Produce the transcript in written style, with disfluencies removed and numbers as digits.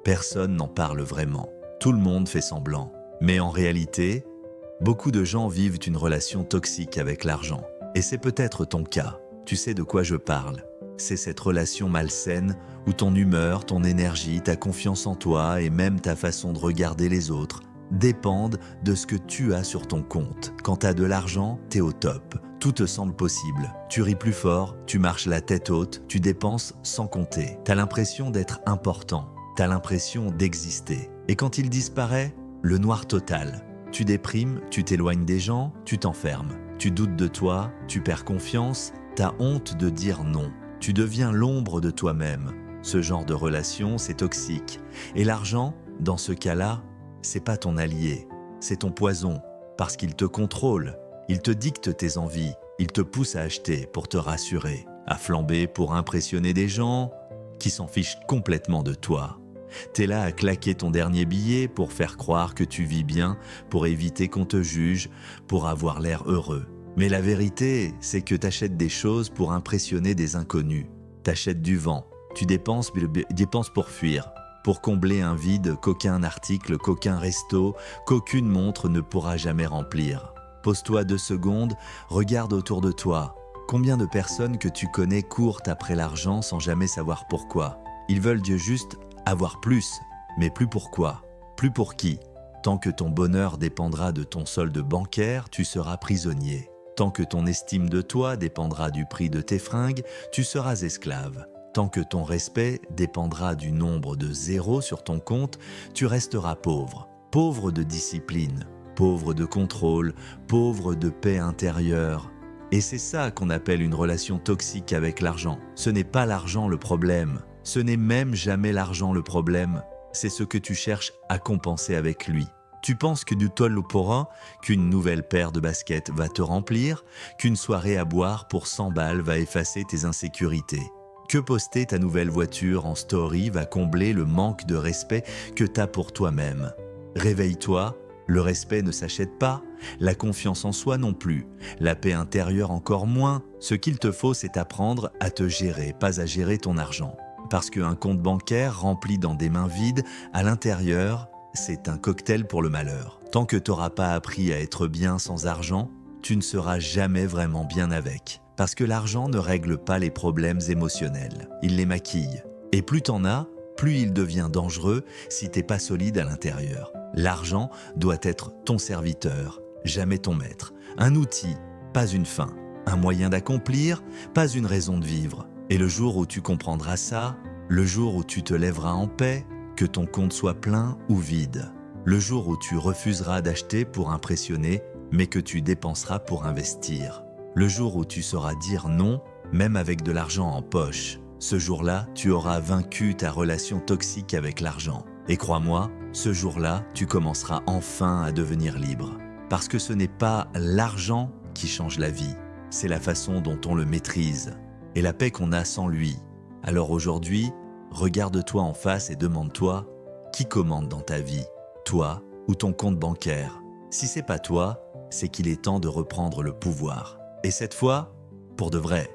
Personne n'en parle vraiment. Tout le monde fait semblant. Mais en réalité, beaucoup de gens vivent une relation toxique avec l'argent. Et c'est peut-être ton cas. Tu sais de quoi je parle. C'est cette relation malsaine où ton humeur, ton énergie, ta confiance en toi et même ta façon de regarder les autres dépendent de ce que tu as sur ton compte. Quand tu as de l'argent, t'es au top. Tout te semble possible. Tu ris plus fort, tu marches la tête haute, tu dépenses sans compter. T'as l'impression d'être important. T'as l'impression d'exister. Et quand il disparaît, le noir total. Tu déprimes, tu t'éloignes des gens, tu t'enfermes. Tu doutes de toi, tu perds confiance, t'as honte de dire non. Tu deviens l'ombre de toi-même. Ce genre de relation, c'est toxique. Et l'argent, dans ce cas-là, c'est pas ton allié, c'est ton poison, parce qu'il te contrôle, il te dicte tes envies, il te pousse à acheter pour te rassurer, à flamber pour impressionner des gens qui s'en fichent complètement de toi. T'es là à claquer ton dernier billet pour faire croire que tu vis bien, pour éviter qu'on te juge, pour avoir l'air heureux. Mais la vérité, c'est que t'achètes des choses pour impressionner des inconnus. T'achètes du vent, tu dépenses pour fuir. Pour combler un vide qu'aucun article, qu'aucun resto, qu'aucune montre ne pourra jamais remplir. Pose-toi 2 secondes, regarde autour de toi. Combien de personnes que tu connais courent après l'argent sans jamais savoir pourquoi? Ils veulent juste avoir plus, mais plus pourquoi? Plus pour qui? Tant que ton bonheur dépendra de ton solde bancaire, tu seras prisonnier. Tant que ton estime de toi dépendra du prix de tes fringues, tu seras esclave. Tant que ton respect dépendra du nombre de zéros sur ton compte, tu resteras pauvre. Pauvre de discipline, pauvre de contrôle, pauvre de paix intérieure. Et c'est ça qu'on appelle une relation toxique avec l'argent. Ce n'est pas l'argent le problème. Ce n'est même jamais l'argent le problème. C'est ce que tu cherches à compenser avec lui. Tu penses que du tol au porin, qu'une nouvelle paire de baskets va te remplir, qu'une soirée à boire pour 100 balles va effacer tes insécurités. Que poster ta nouvelle voiture en story va combler le manque de respect que t'as pour toi-même. Réveille-toi, le respect ne s'achète pas, la confiance en soi non plus, la paix intérieure encore moins. Ce qu'il te faut, c'est apprendre à te gérer, pas à gérer ton argent. Parce qu'un compte bancaire rempli dans des mains vides, à l'intérieur, c'est un cocktail pour le malheur. Tant que t'auras pas appris à être bien sans argent, tu ne seras jamais vraiment bien avec. Parce que l'argent ne règle pas les problèmes émotionnels, il les maquille. Et plus t'en as, plus il devient dangereux si t'es pas solide à l'intérieur. L'argent doit être ton serviteur, jamais ton maître. Un outil, pas une fin. Un moyen d'accomplir, pas une raison de vivre. Et le jour où tu comprendras ça, le jour où tu te lèveras en paix, que ton compte soit plein ou vide. Le jour où tu refuseras d'acheter pour impressionner, mais que tu dépenseras pour investir. Le jour où tu sauras dire non, même avec de l'argent en poche. Ce jour-là, tu auras vaincu ta relation toxique avec l'argent. Et crois-moi, ce jour-là, tu commenceras enfin à devenir libre. Parce que ce n'est pas l'argent qui change la vie, c'est la façon dont on le maîtrise et la paix qu'on a sans lui. Alors aujourd'hui, regarde-toi en face et demande-toi qui commande dans ta vie, toi ou ton compte bancaire. Si c'est pas toi, c'est qu'il est temps de reprendre le pouvoir. Et cette fois, pour de vrai.